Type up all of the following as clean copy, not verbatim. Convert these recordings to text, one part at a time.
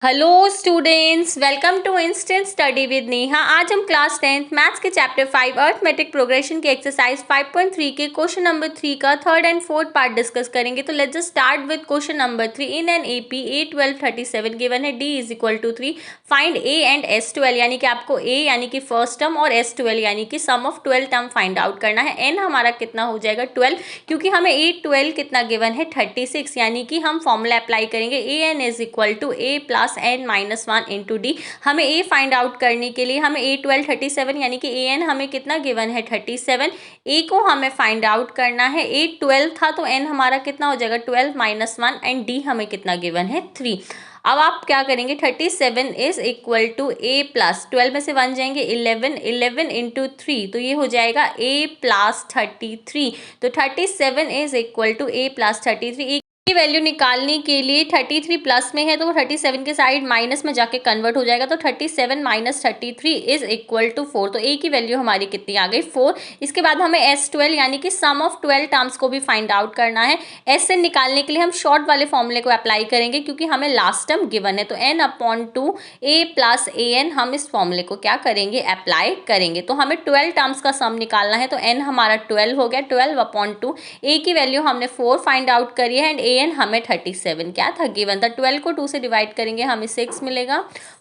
Hello students, welcome to instant study with Neha. आज हम class 10th maths के chapter 5 arithmetic progression के exercise 5.3 के क्वेश्चन नंबर 3 का third and fourth part discuss करेंगे। तो let's just start with question number 3। In an AP A12 37 given है, D is equal to 3, find A and S12, यानी कि आपको A यानी कि फर्स्ट टर्म और S12 यानी कि सम ऑफ 12 टर्म फाइंड आउट करना है। N हमारा कितना हो जाएगा 12, क्योंकि हमें A12 कितना गिवन है 36, यानी कि हम फॉर्मूला अप्लाई करेंगे AN is equal to A plus n-1 into D. हमें A फाइंड आउट करने के लिए हमें A12 37 यानी कि AN हमें कितना गिवन है 37, A को हमें फाइंड आउट करना है। A 12 था तो N हमारा कितना हो जाएगा 12 - 1 एंड D हमें कितना गिवन है 3। अब आप क्या करेंगे 37 is equal to A plus 12 में से 1 जाएंगे 11 इंटू 3, तो ये हो जाएगा A प्लस 33। तो 37 is equal to A plus 33। की वैल्यू निकालने के लिए 33 प्लस में है तो वो 37 के साइड माइनस में जाके कन्वर्ट हो जाएगा। तो 37 - 33 इज इक्वल टू 4। तो A की वैल्यू हमारी कितनी आ गई 4। इसके बाद हमें S12 यानी कि सम ऑफ 12 टर्म्स को भी फाइंड आउट करना है। SN निकालने के लिए हम शॉर्ट वाले फॉर्मूले को अप्लाई करेंगे, क्योंकि हमें लास्ट टर्म गिवन है। तो n/2 A प्लस AN हम इस फॉर्मूले को क्या करेंगे अप्लाई करेंगे। तो हमें 12 टर्म्स का सम निकालना है। तो n हमारा 12 हो गया, 12/2। A की वैल्यू हमने 4 फाइंड आउट करी है एंड AN हमें 37 क्या था गिवन था। 12 को 2 से डिवाइड करेंगे हमें 6 मिलेगा।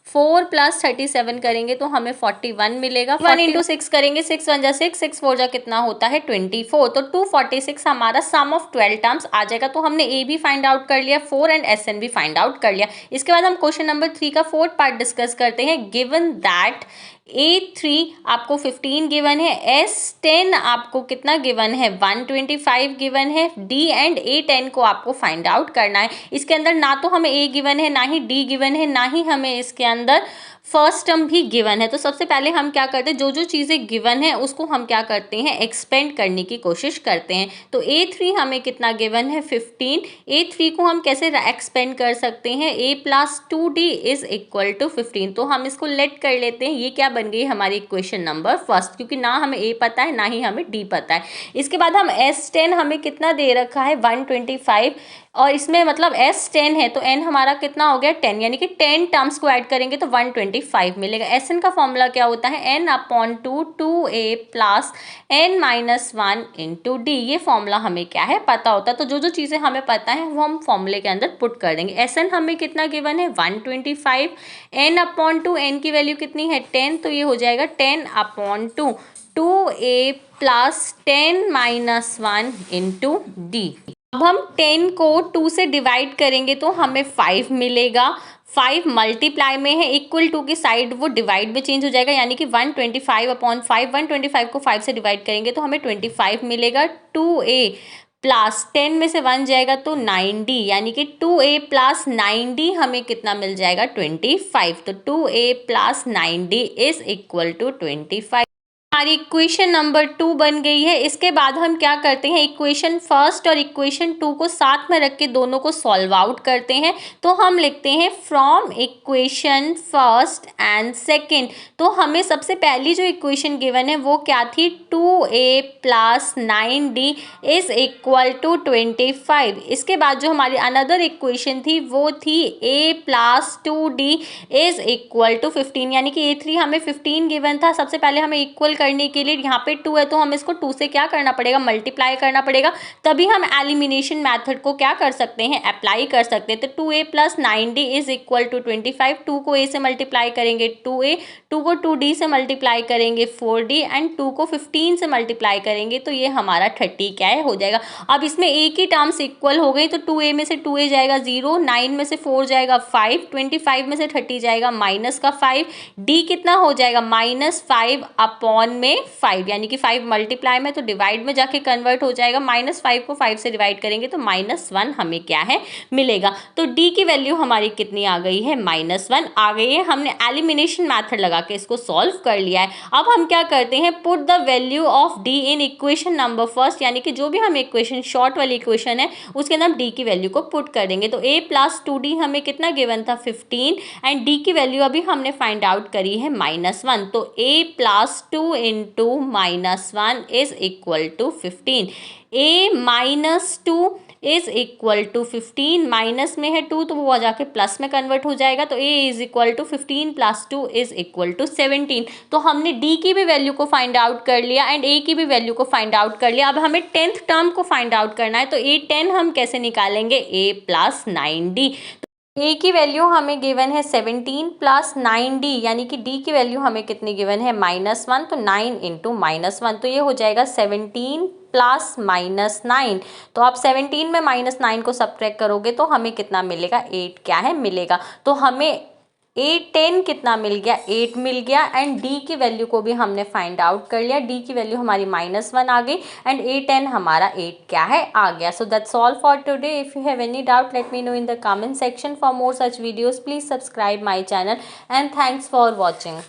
4 प्लस 37 करेंगे तो हमें 41 मिलेगा। 1 इंटू 6 करेंगे, 6 1 जा 6, 6 4 जा कितना होता है 24। तो 246 हमारा सम ऑफ 12 टर्म्स आ जाएगा। तो हमने A भी फाइंड आउट कर लिया, 4 एंड SN भी फाइंड आउट कर लिया। इसके बाद हम क्वेश्चन नंबर 3 का फोर्थ पार्ट डिस्कस करते हैं। गिवन दैट A3 आपको 15 गिवन है, S10 आपको कितना गिवन है 125 गिवन है, D एंड A10 को आपको फाइंड आउट करना है। इसके अंदर ना तो हमें A गिवन है, ना ही D गिवन है, ना ही हमें इसके अंदर फर्स्ट टर्म भी गिवन है। तो सबसे पहले हम क्या करते हैं, जो जो चीज़ें गिवन है उसको हम क्या करते हैं एक्सपेंड करने की कोशिश करते हैं। तो A3 हमें कितना गिवन है 15। A3 को हम कैसे एक्सपेंड कर सकते हैं, A plus 2D is equal to 15। तो हम इसको लेट कर लेते हैं, ये क्या बन गई हमारी इक्वेशन नंबर फर्स्ट, क्योंकि ना हमें A पता है ना ही हमें D पता है। इसके बाद हम S10 हमें कितना दे रखा है 125, और इसमें मतलब S10 है तो N हमारा कितना हो गया 10, यानी कि 10 टर्म्स को ऐड करेंगे तो 125 मिलेगा। SN का फॉर्मूला क्या होता है n/2 2A plus n-1 into D। ये फॉर्मूला हमें क्या है पता होता है। तो जो जो चीज़ें हमें पता है वो हम फॉर्मूले के अंदर पुट कर देंगे। SN हमें कितना गिवन है 125, n/2 n की वैल्यू कितनी है 10, तो ये हो जाएगा 10/2 2A प्लस 10-1 इंटू D। अब हम 10 को 2 से डिवाइड करेंगे तो हमें 5 मिलेगा। 5 मल्टीप्लाई में है, इक्वल टू की साइड वो डिवाइड में चेंज हो जाएगा, यानी कि 125/5। 125 को 5 से डिवाइड करेंगे तो हमें 25 मिलेगा। 2A प्लस 10 में से 1 जाएगा तो 9D, यानी कि 2A प्लस 9D हमें कितना मिल जाएगा 25। तो 2A plus 9D is equal to 25। हमारी इक्वेशन नंबर 2 बन गई है। इसके बाद हम क्या करते हैं, इक्वेशन फर्स्ट और इक्वेशन 2 को साथ में रख के दोनों को सॉल्व आउट करते हैं। तो हम लिखते हैं from equation first and second. तो हमें सबसे पहली जो इक्वेशन गिवन है वो क्या थी 2A plus 9D is equal to 25। इसके बाद जो हमारी अनदर इक्वेशन थी वो थी A plus 2D is equal to 15, यानी कि A3 हमें 15 गिवन था। सबसे पहले हमें इक्वल करने के लिए यहाँ पे 2 है तो हम इसको 2 से क्या करना पड़ेगा मल्टीप्लाई करना पड़ेगा, तभी हम एलिमिनेशन मेथड को क्या कर सकते हैं अप्लाई कर सकते हैं। तो 2A plus 9D is equal to 25। 2 को A से मल्टीप्लाई करेंगे 2A, 2 को 2D से मल्टीप्लाई करेंगे 4D एंड 2 को 15 से मल्टीप्लाई करेंगे तो ये हमारा 30 क्या है हो जाएगा। अब इसमें A की टर्म्स इक्वल हो गई तो 2A में से 2A जाएगा 0, 9 में से 4 जाएगा 5, 25 में से 30 जाएगा माइनस का 5, D कितना हो जाएगा -5 में 5, यानी कि 5 मल्टीप्लाई में तो डिवाइड में जाके कन्वर्ट हो जाएगा। -5 को 5 से डिवाइड करेंगे तो -1 हमें क्या है मिलेगा। तो D की वैल्यू हमारी कितनी आ गई है -1 आ गई है। हमने एलिमिनेशन मेथड लगा के इसको सॉल्व कर लिया है। अब हम क्या करते हैं put the value of D in equation number first, यानी कि जो भी हम इक्वेशन शॉर्ट वाली इक्वेशन है उसके अंदर हम D की वैल्यू को पुट कर देंगे। तो A प्लस 2D हमें कितना गिवन था 15 एंड D की वैल्यू अभी हमने फाइंड आउट करी है -1। तो A प्लस 2 into -1 is equal to 15। A -2 is equal to 15, minus में है 2 तो वो जाके प्लस में कन्वर्ट हो जाएगा, तो a is equal to 15 plus 2 is equal to 17। तो हमने d की भी वैल्यू को फाइंड आउट कर लिया एंड a की भी वैल्यू को फाइंड आउट कर लिया। अब हमें 10th टर्म को फाइंड आउट करना है, तो a10 हम कैसे निकालेंगे, a प्लस 9d। a की वैल्यू हमें गिवन है 17 प्लस 9d, यानी कि d की वैल्यू हमें कितनी गिवन है, -1, तो 9 इंटू -1, तो ये हो जाएगा 17 प्लस -9। तो आप 17 में -9 को सब्ट्रैक्ट करोगे तो हमें कितना मिलेगा, 8 क्या है मिलेगा। तो हमें a10 कितना मिल गया, 8 मिल गया एंड d की वैल्यू को भी हमने फाइंड आउट कर लिया। d की वैल्यू हमारी -1 आ गई एंड a10 हमारा 8 क्या है आ गया। So that's all for today. If you have any doubt let me know in the comment section. For more such videos please subscribe my channel and thanks for watching.